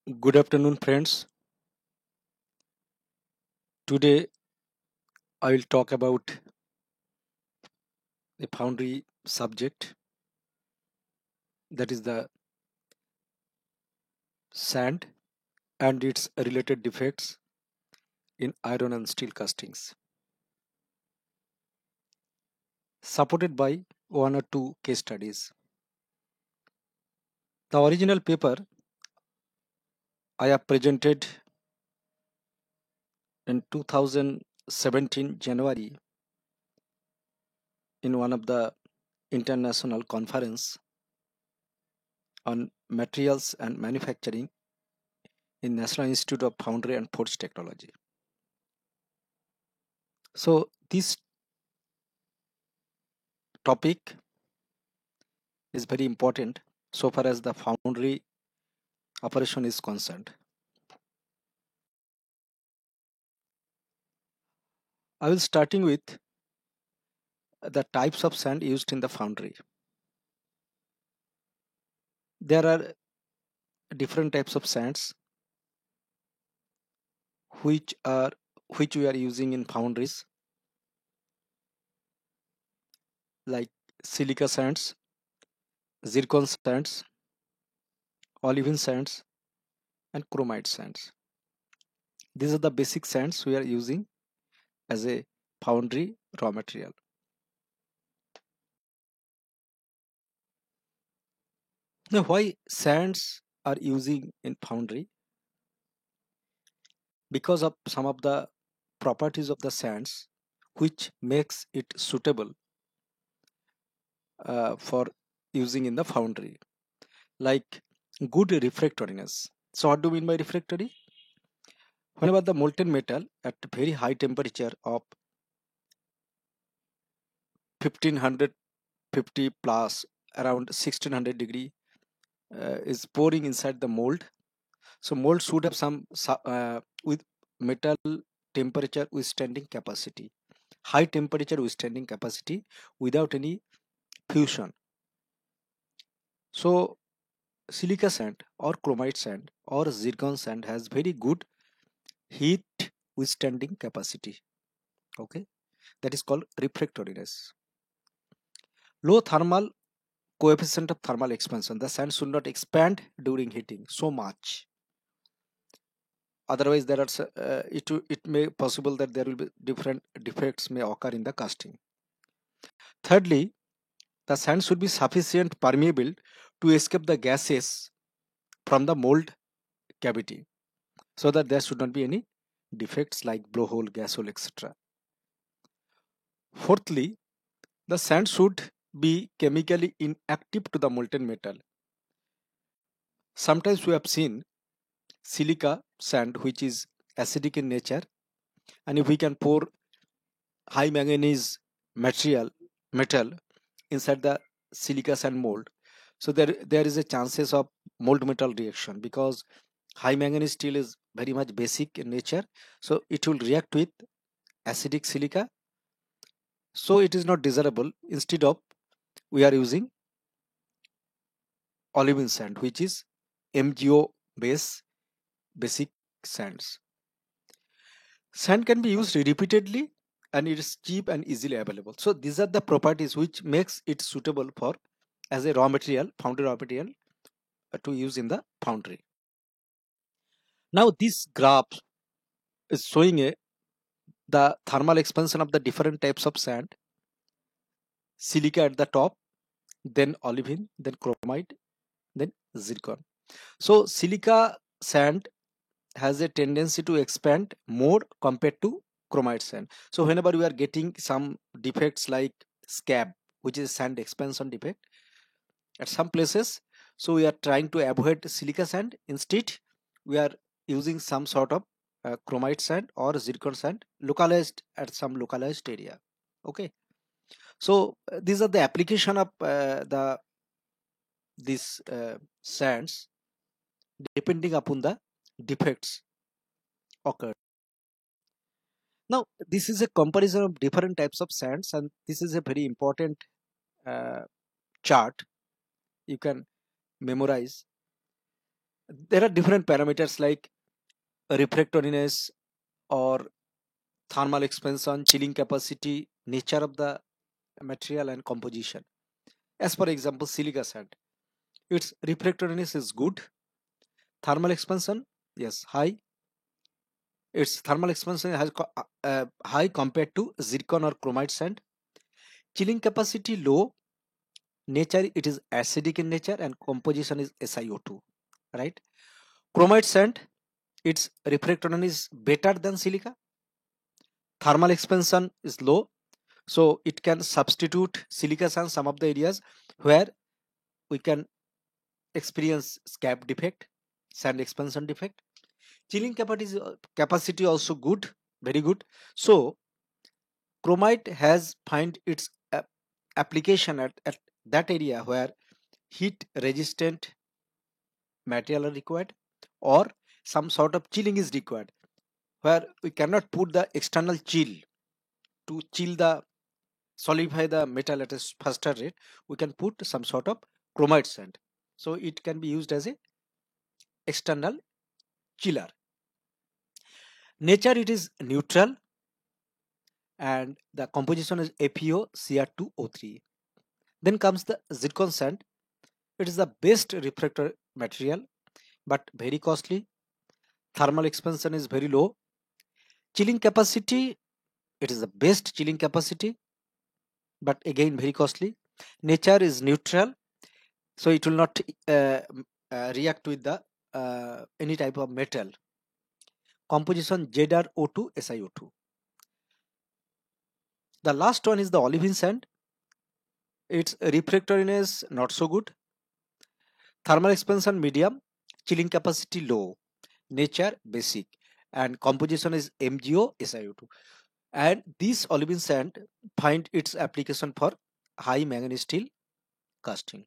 Good afternoon, friends. Today I will talk about a foundry subject, that is the sand and its related defects in iron and steel castings, supported by one or two case studies. The original paper I have presented in 2017 January in one of the international conference on materials and manufacturing in National Institute of Foundry and Forge Technology. So this topic is very important so far as the foundry operation is concerned. I will starting with the types of sand used in the foundry. There are different types of sands which are which we are using in foundries, like silica sands, zircon sands, olivine sands, and chromite sands. These are the basic sands we are using as a foundry raw material. Now, why sands are using in foundry? Because of some of the properties of the sands which makes it suitable for using in the foundry, like good refractoriness. So what do we mean by refractory? Whenever the molten metal at very high temperature of 1550 plus around 1600 degree is pouring inside the mold, so mold should have some with metal temperature withstanding capacity, high temperature withstanding capacity without any fusion. So silica sand or chromite sand or zircon sand has very good heat withstanding capacity. Okay, that is called refractoriness. Low thermal coefficient of thermal expansion. The sand should not expand during heating so much. Otherwise, it may possible that there will be different defects may occur in the casting. Thirdly, the sand should be sufficient permeable to escape the gases from the mold cavity, so that there should not be any defects like blowhole, gas hole, etc. Fourthly, the sand should be chemically inactive to the molten metal. Sometimes we have seen silica sand which is acidic in nature, and if we can pour high manganese material metal inside the silica sand mold, so there is a chances of mold metal reaction, because high manganese steel is very much basic in nature, so it will react with acidic silica, so it is not desirable. Instead of, we are using olivine sand which is MgO base basic sands. Sand can be used repeatedly and it is cheap and easily available. So these are the properties which makes it suitable for as a raw material, foundry raw material, to use in the foundry. Now this graph is showing the thermal expansion of the different types of sand. Silica at the top, then olivine, then chromite, then zircon. So silica sand has a tendency to expand more compared to chromite sand. So whenever we are getting some defects like scab, which is sand expansion defect at some places, so we are trying to avoid silica sand. Instead, we are using some sort of chromite sand or zircon sand localized at some localized area. Okay, so these are the application of the these sands depending upon the defects occurred. Now, this is a comparison of different types of sands, and this is a very important uh, chart you can memorize. There are different parameters like refractoriness or thermal expansion, chilling capacity, nature of the material, and composition. As for example, silica sand, its refractoriness is good. Thermal expansion, yes, high. Its thermal expansion has high compared to zircon or chromite sand. Chilling capacity low. Nature, it is acidic in nature, and composition is SiO2. Right? Chromite sand, its refractoriness is better than silica. Thermal expansion is low, so it can substitute silica sand some of the areas where we can experience scab defect, sand expansion defect. Chilling capacity also good, very good. So chromite has find its application at that area where heat resistant material are required, or some sort of chilling is required, where we cannot put the external chill to chill the solidify the metal at a faster rate. We can put some sort of chromite sand, so it can be used as a external chiller. Nature, it is neutral, and the composition is FeO Cr2O3. Then comes the zircon sand. It is the best refractor material, but very costly. Thermal expansion is very low. Chilling capacity, it is the best chilling capacity, but again very costly. Nature is neutral, so it will not react with the any type of metal. Composition ZrO2 SiO2. The last one is the olivine sand. Its refractoriness not so good. Thermal expansion medium. Chilling capacity low. Nature basic, and composition is MgO SiO2. And this olivine sand find its application for high manganese steel casting.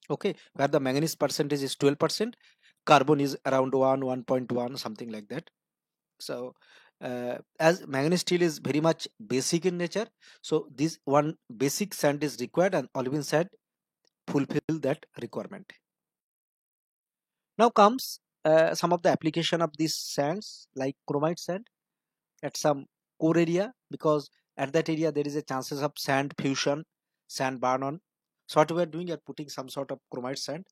Okay, where the manganese percentage is 12%, carbon is around 1.1, something like that. So as manganese steel is very much basic in nature, so this one basic sand is required, and olivine sand fulfill that requirement. Now comes some of the application of these sands, like chromite sand at some core area, because at that area there is a chances of sand fusion, sand burn on. So what we are doing, are putting some sort of chromite sand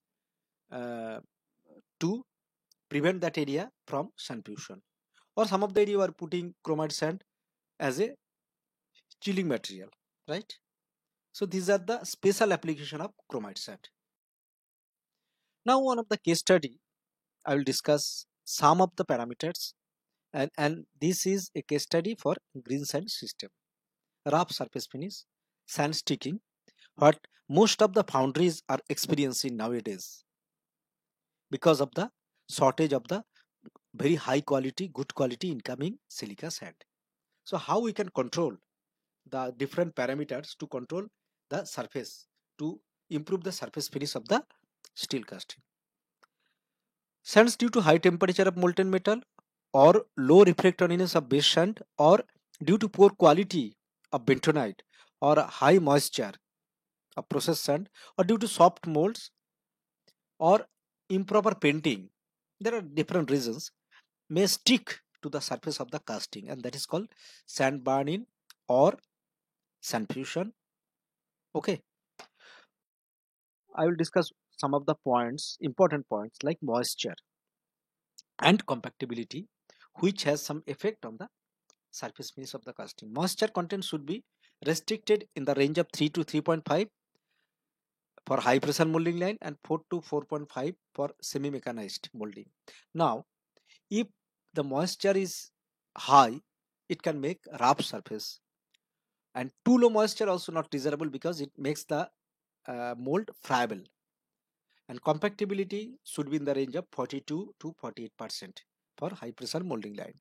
uh, to prevent that area from sand fusion, or some of the area we are putting chromite sand as a chilling material, right? So these are the special application of chromite sand. Now one of the case study, I will discuss some of the parameters, and this is a case study for green sand system. Rough surface finish, sand sticking, what most of the foundries are experiencing nowadays because of the shortage of the very high quality, good quality incoming silica sand. So how we can control the different parameters to control the surface, to improve the surface finish of the steel casting. Sands due to high temperature of molten metal, or low refractoriness of base sand, or due to poor quality of bentonite, or high moisture of processed sand, or due to soft molds, or improper painting. There are different reasons may stick to the surface of the casting, and that is called sand burn-in or sand fusion. Okay, I will discuss some of the points, important points like moisture and compactability, which has some effect on the surface finish of the casting. Moisture content should be restricted in the range of 3 to 3.5 for high pressure molding line, and 4 to 4.5 for semi mechanized molding. Now, if the moisture is high, it can make rough surface, and too low moisture also not desirable because it makes the mold friable. And compactability should be in the range of 42 to 48% for high pressure molding line.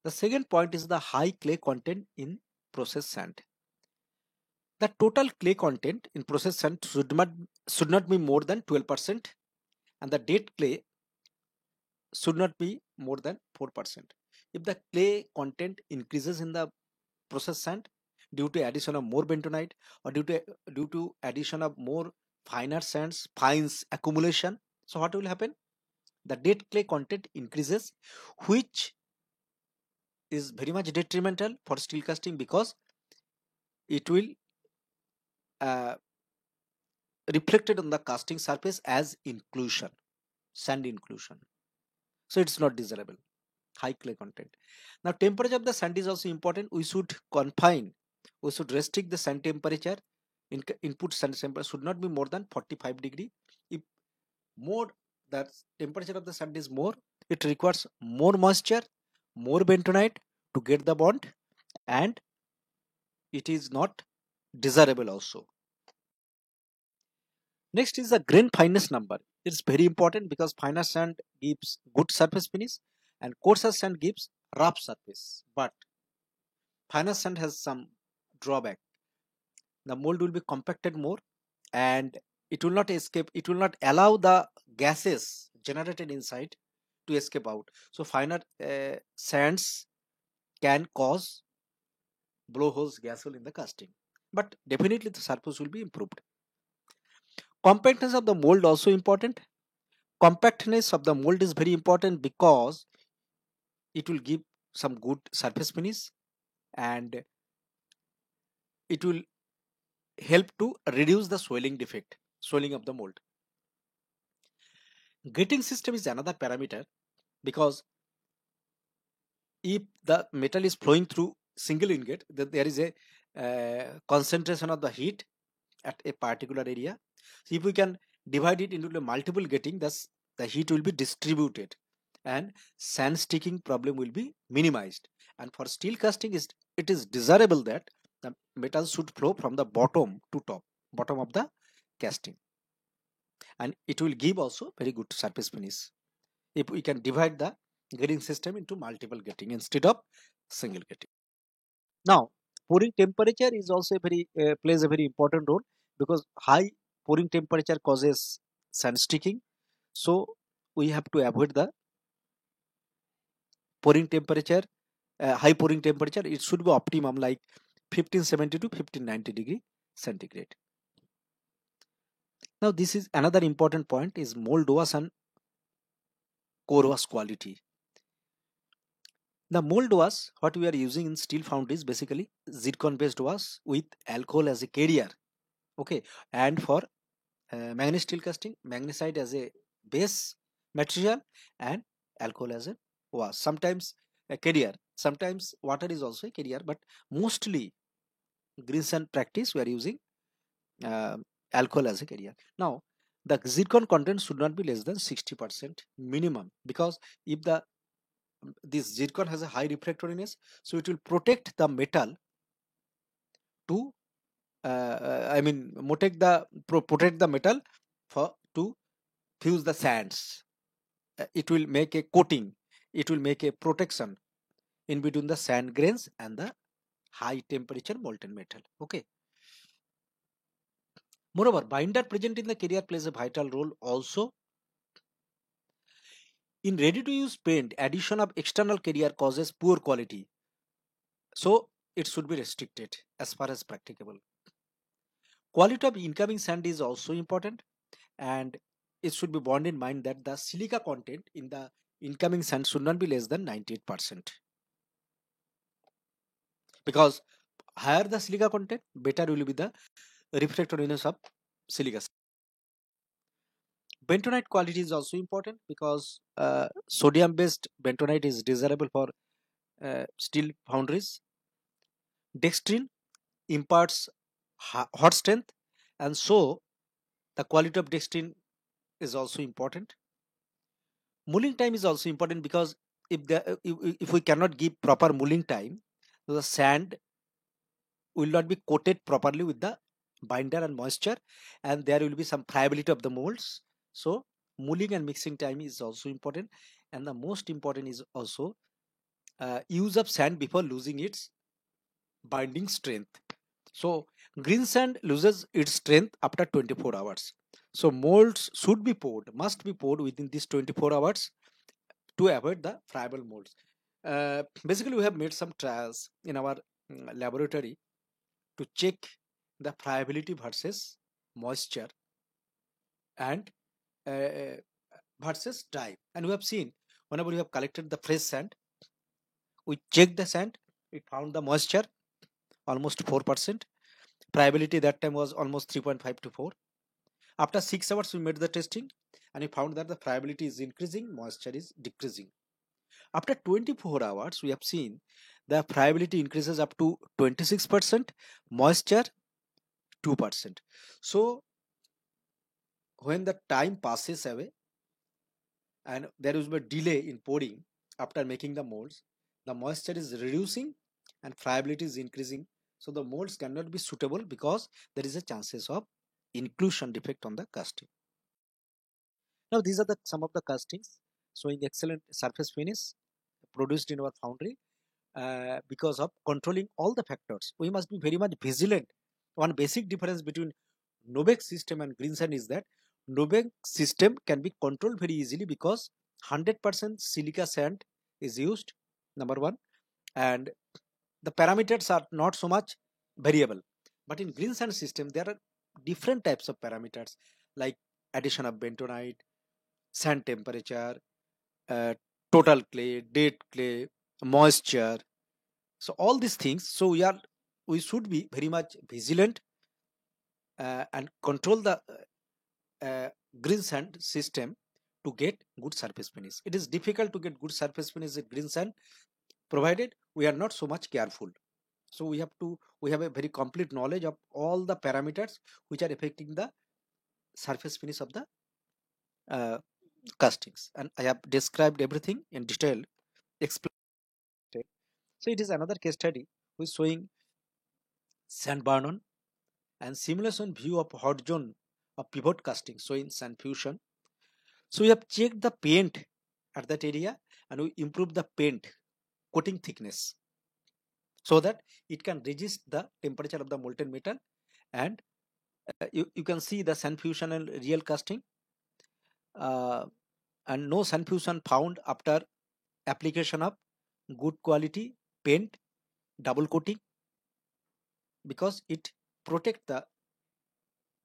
The second point is the high clay content in processed sand. The total clay content in processed sand should not be more than 12%, and the dead clay should not be more than 4%. If the clay content increases in the processed sand due to addition of more bentonite, or due to addition of more finer sands, fines accumulation, So what will happen? The dead clay content increases, which is very much detrimental for steel casting because it will uh, reflected on the casting surface as inclusion, sand inclusion. So it's not desirable. High clay content. Now temperature of the sand is also important. We should restrict the sand temperature. Input sand temperature should not be more than 45 degree. If more the temperature of the sand is more, it requires more moisture, more bentonite to get the bond, and it is not desirable also. Next is the grain fineness number. It's very important because finer sand gives good surface finish and coarser sand gives rough surface. But finer sand has some drawback. The mold will be compacted more and it will not escape. It will not allow the gases generated inside to escape out. So finer sands can cause blowholes, gas hole in the casting. But definitely the surface will be improved. Compactness of the mold also important. Compactness of the mold is very important because it will give some good surface finish and it will help to reduce the swelling defect, swelling of the mold. Gating system is another parameter because if the metal is flowing through single ingot, then there is a concentration of the heat at a particular area. So if we can divide it into the multiple gating, thus the heat will be distributed and sand sticking problem will be minimized. And for steel casting, it is desirable that the metal should flow from the bottom to top, bottom of the casting, and it will give also very good surface finish if we can divide the gating system into multiple gating instead of single gating. Now, pouring temperature is also a very plays a very important role because high pouring temperature causes sand sticking. So we have to avoid the pouring temperature, high pouring temperature. It should be optimum like 1570 to 1590 degree centigrade. Now, this is another important point is mold wash and core wash quality. The mold wash, what we are using in steel foundries, basically zircon based wash with alcohol as a carrier. Okay, and for manganese steel casting, magnesite as a base material and alcohol as a wash. Sometimes a carrier, sometimes water is also a carrier, but mostly green sand practice we are using uh, alcohol as a carrier. Now, the zircon content should not be less than 60% minimum because if the this zircon has a high refractoriness, so it will protect the metal to protect the metal for to fuse the sands. It will make a coating, it will make a protection in between the sand grains and the high temperature molten metal. Okay. Moreover, binder present in the carrier plays a vital role also. In ready to use paint, addition of external carrier causes poor quality, so it should be restricted as far as practicable. Quality of incoming sand is also important, and it should be borne in mind that the silica content in the incoming sand should not be less than 98% because higher the silica content, better will be the refractoriness of silica. Bentonite quality is also important because sodium based bentonite is desirable for steel foundries. Dextrin imparts hot strength, and so the quality of dextrin is also important. Mulling time is also important because if we cannot give proper mulling time, the sand will not be coated properly with the binder and moisture, and there will be some friability of the molds. So mulling and mixing time is also important, and the most important is also use of sand before losing its binding strength. So green sand loses its strength after 24 hours. So molds should be poured, must be poured within these 24 hours to avoid the friable molds. Basically, we have made some trials in our laboratory to check the friability versus moisture and versus time. And we have seen whenever we have collected the fresh sand, we checked the sand, we found the moisture almost 4%. Friability that time was almost 3.5 to 4. After 6 hours, we made the testing and we found that the friability is increasing, moisture is decreasing. After 24 hours, we have seen the friability increases up to 26%, moisture 2%. So when the time passes away and there is a delay in pouring after making the molds, the moisture is reducing and friability is increasing. So the molds cannot be suitable because there is a chances of inclusion defect on the casting. Now these are some of the castings showing excellent surface finish produced in our foundry because of controlling all the factors. We must be very much vigilant. One basic difference between Nobex system and green sand is that Nobex system can be controlled very easily because 100% silica sand is used, number one, and the parameters are not so much variable. But in green sand system, there are different types of parameters like addition of bentonite, sand temperature, uh, total clay, date clay, moisture. So all these things. So we should be very much vigilant and control the green sand system to get good surface finish. It is difficult to get good surface finish with green sand provided we are not so much careful. So we have a very complete knowledge of all the parameters which are affecting the surface finish of the uh, castings, and I have described everything in detail. Explained. So it is another case study who is showing sand burn-on and simulation view of hot zone of pivot casting showing sand fusion. So we have checked the paint at that area and we improve the paint coating thickness so that it can resist the temperature of the molten metal, and you can see the sand fusion and real casting, uh, and no sand fusion found after application of good quality paint double coating because it protect the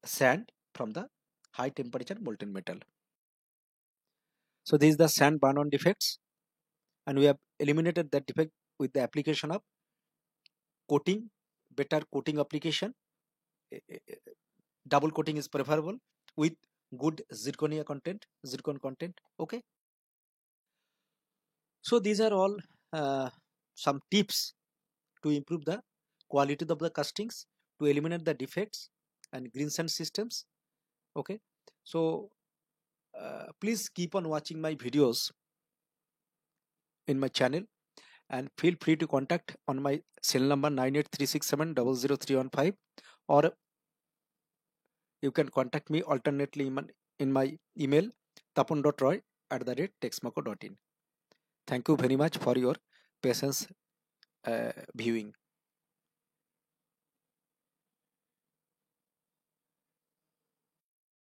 sand from the high temperature molten metal. So this is the sand burn on defects, and we have eliminated that defect with the application of coating, better coating application. Double coating is preferable with good zircon content. Okay. So these are all some tips to improve the quality of the castings, to eliminate the defects and green sand systems. Okay. So please keep on watching my videos in my channel and feel free to contact on my cell number 98367000315, or you can contact me alternately in my email tapun.roy@texmaco.in. Thank you very much for your patience viewing.